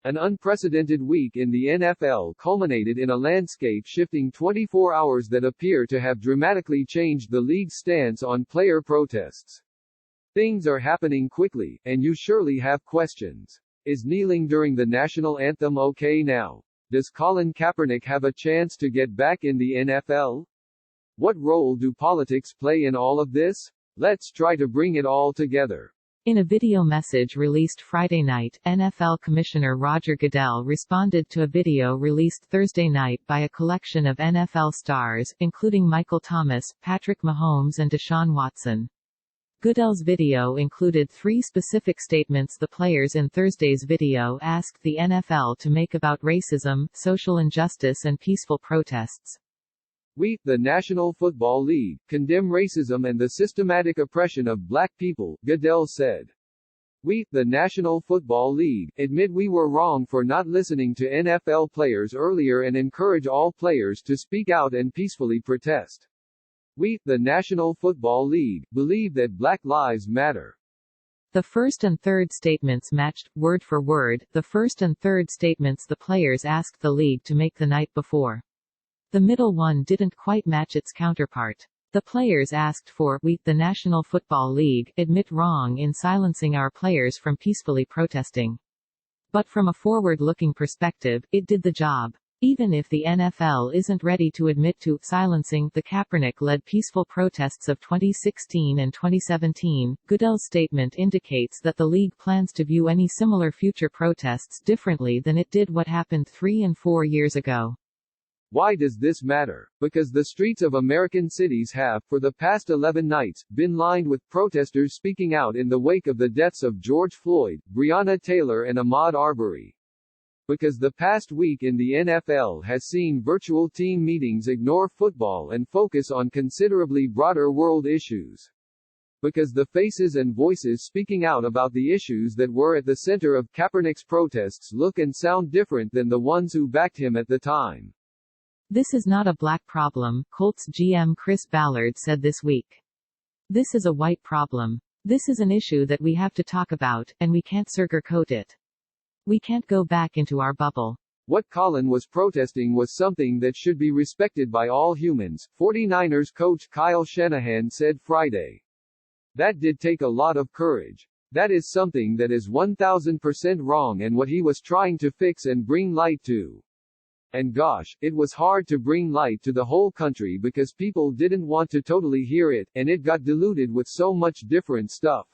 An unprecedented week in the NFL culminated in a landscape-shifting 24 hours that appear to have dramatically changed the league's stance on player protests. Things are happening quickly, and you surely have questions. Is kneeling during the national anthem okay now? Does Colin Kaepernick have a chance to get back in the NFL? What role do politics play in all of this? Let's try to bring it all together. In a video message released Friday night, NFL Commissioner Roger Goodell responded to a video released Thursday night by a collection of NFL stars, including Michael Thomas, Patrick Mahomes and Deshaun Watson. Goodell's video included 3 specific statements the players in Thursday's video asked the NFL to make about racism, social injustice and peaceful protests. We, the National Football League, condemn racism and the systematic oppression of black people, Goodell said. We, the National Football League, admit we were wrong for not listening to NFL players earlier and encourage all players to speak out and peacefully protest. We, the National Football League, believe that Black Lives Matter. The first and third statements matched, word for word, the first and third statements the players asked the league to make the night before. The middle one didn't quite match its counterpart. The players asked for, we, the National Football League, admit wrong in silencing our players from peacefully protesting. But from a forward-looking perspective, it did the job. Even if the NFL isn't ready to admit to silencing the Kaepernick-led peaceful protests of 2016 and 2017, Goodell's statement indicates that the league plans to view any similar future protests differently than it did what happened 3 and 4 years ago. Why does this matter? Because the streets of American cities have, for the past 11 nights, been lined with protesters speaking out in the wake of the deaths of George Floyd, Breonna Taylor and Ahmaud Arbery. Because the past week in the NFL has seen virtual team meetings ignore football and focus on considerably broader world issues. Because the faces and voices speaking out about the issues that were at the center of Kaepernick's protests look and sound different than the ones who backed him at the time. This is not a black problem, Colts GM Chris Ballard said this week. This is a white problem. This is an issue that we have to talk about, and we can't sugarcoat it. We can't go back into our bubble. What Colin was protesting was something that should be respected by all humans, 49ers coach Kyle Shanahan said Friday. That did take a lot of courage. That is something that is 1000% wrong and what he was trying to fix and bring light to. And gosh, it was hard to bring light to the whole country because people didn't want to totally hear it, and it got diluted with so much different stuff.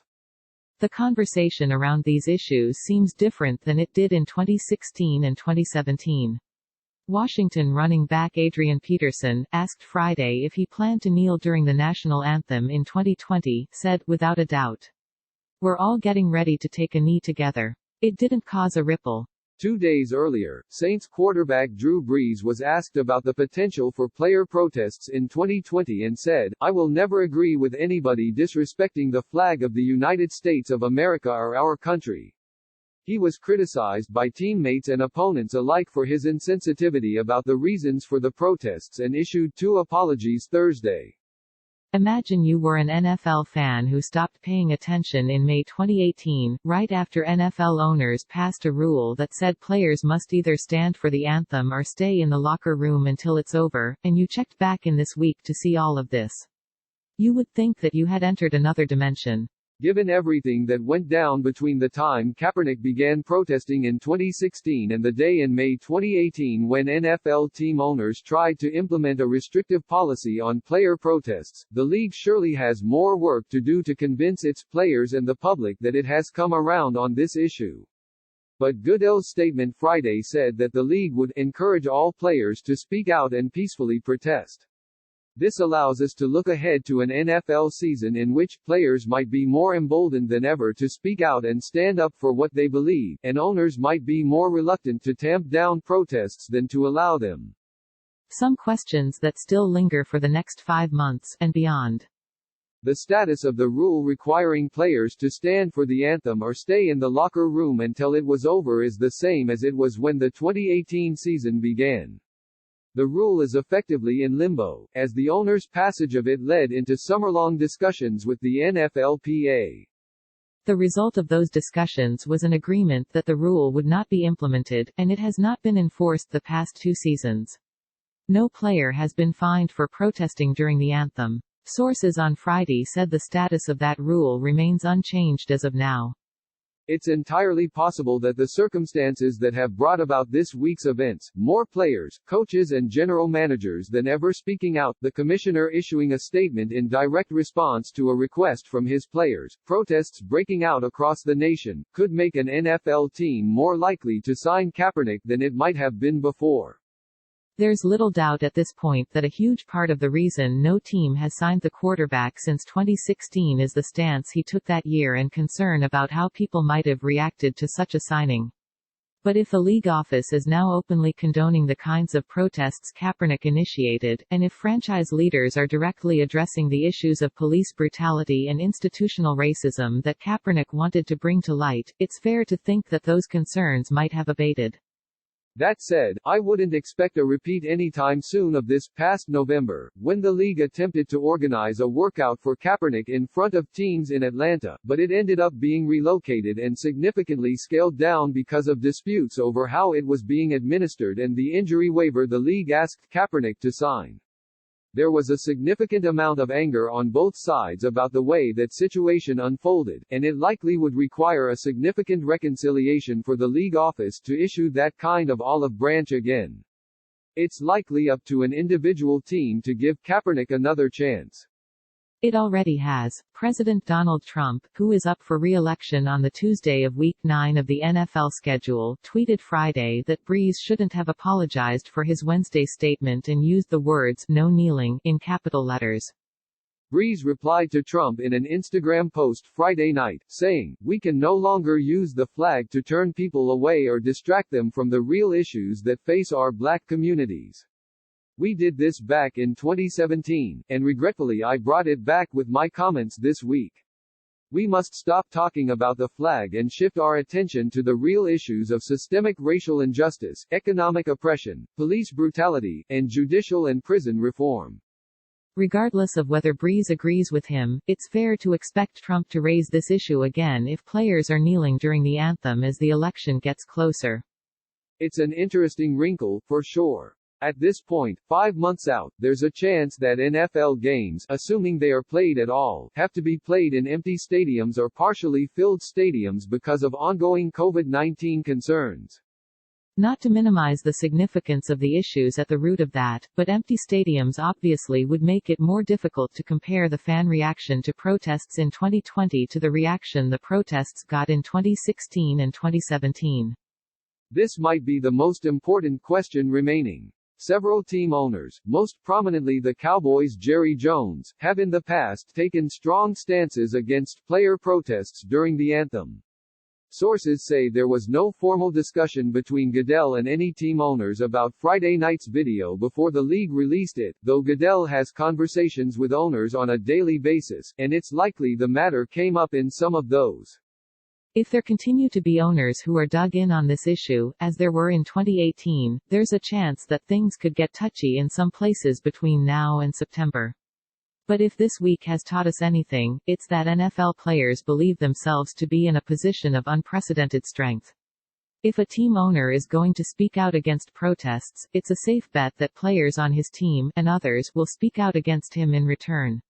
The conversation around these issues seems different than it did in 2016 and 2017. Washington running back Adrian Peterson, asked Friday if he planned to kneel during the national anthem in 2020, said, without a doubt. We're all getting ready to take a knee together. It didn't cause a ripple. 2 days earlier, Saints quarterback Drew Brees was asked about the potential for player protests in 2020 and said, I will never agree with anybody disrespecting the flag of the United States of America or our country. He was criticized by teammates and opponents alike for his insensitivity about the reasons for the protests and issued 2 apologies Thursday. Imagine you were an NFL fan who stopped paying attention in May 2018, right after NFL owners passed a rule that said players must either stand for the anthem or stay in the locker room until it's over, and you checked back in this week to see all of this. You would think that you had entered another dimension. Given everything that went down between the time Kaepernick began protesting in 2016 and the day in May 2018 when NFL team owners tried to implement a restrictive policy on player protests, the league surely has more work to do to convince its players and the public that it has come around on this issue. But Goodell's statement Friday said that the league would encourage all players to speak out and peacefully protest. This allows us to look ahead to an NFL season in which players might be more emboldened than ever to speak out and stand up for what they believe, and owners might be more reluctant to tamp down protests than to allow them. Some questions that still linger for the next 5 months and beyond. The status of the rule requiring players to stand for the anthem or stay in the locker room until it was over is the same as it was when the 2018 season began. The rule is effectively in limbo, as the owner's passage of it led into summer-long discussions with the NFLPA. The result of those discussions was an agreement that the rule would not be implemented, and it has not been enforced the past 2 seasons. No player has been fined for protesting during the anthem. Sources on Friday said the status of that rule remains unchanged as of now. It's entirely possible that the circumstances that have brought about this week's events, more players, coaches and general managers than ever speaking out, the commissioner issuing a statement in direct response to a request from his players, protests breaking out across the nation, could make an NFL team more likely to sign Kaepernick than it might have been before. There's little doubt at this point that a huge part of the reason no team has signed the quarterback since 2016 is the stance he took that year and concern about how people might have reacted to such a signing. But if the league office is now openly condoning the kinds of protests Kaepernick initiated, and if franchise leaders are directly addressing the issues of police brutality and institutional racism that Kaepernick wanted to bring to light, it's fair to think that those concerns might have abated. That said, I wouldn't expect a repeat anytime soon of this past November, when the league attempted to organize a workout for Kaepernick in front of teams in Atlanta, but it ended up being relocated and significantly scaled down because of disputes over how it was being administered and the injury waiver the league asked Kaepernick to sign. There was a significant amount of anger on both sides about the way that situation unfolded, and it likely would require a significant reconciliation for the league office to issue that kind of olive branch again. It's likely up to an individual team to give Kaepernick another chance. It already has. President Donald Trump, who is up for re-election on the Tuesday of Week 9 of the NFL schedule, tweeted Friday that Brees shouldn't have apologized for his Wednesday statement and used the words, "no kneeling," in capital letters. Brees replied to Trump in an Instagram post Friday night, saying, "We can no longer use the flag to turn people away or distract them from the real issues that face our black communities. We did this back in 2017, and regretfully I brought it back with my comments this week. We must stop talking about the flag and shift our attention to the real issues of systemic racial injustice, economic oppression, police brutality, and judicial and prison reform." Regardless of whether Brees agrees with him, it's fair to expect Trump to raise this issue again if players are kneeling during the anthem as the election gets closer. It's an interesting wrinkle, for sure. At this point, 5 months out, there's a chance that NFL games, assuming they are played at all, have to be played in empty stadiums or partially filled stadiums because of ongoing COVID-19 concerns. Not to minimize the significance of the issues at the root of that, but empty stadiums obviously would make it more difficult to compare the fan reaction to protests in 2020 to the reaction the protests got in 2016 and 2017. This might be the most important question remaining. Several team owners, most prominently the Cowboys' Jerry Jones, have in the past taken strong stances against player protests during the anthem. Sources say there was no formal discussion between Goodell and any team owners about Friday night's video before the league released it, though Goodell has conversations with owners on a daily basis, and it's likely the matter came up in some of those. If there continue to be owners who are dug in on this issue, as there were in 2018, there's a chance that things could get touchy in some places between now and September. But if this week has taught us anything, it's that NFL players believe themselves to be in a position of unprecedented strength. If a team owner is going to speak out against protests, it's a safe bet that players on his team, and others, will speak out against him in return.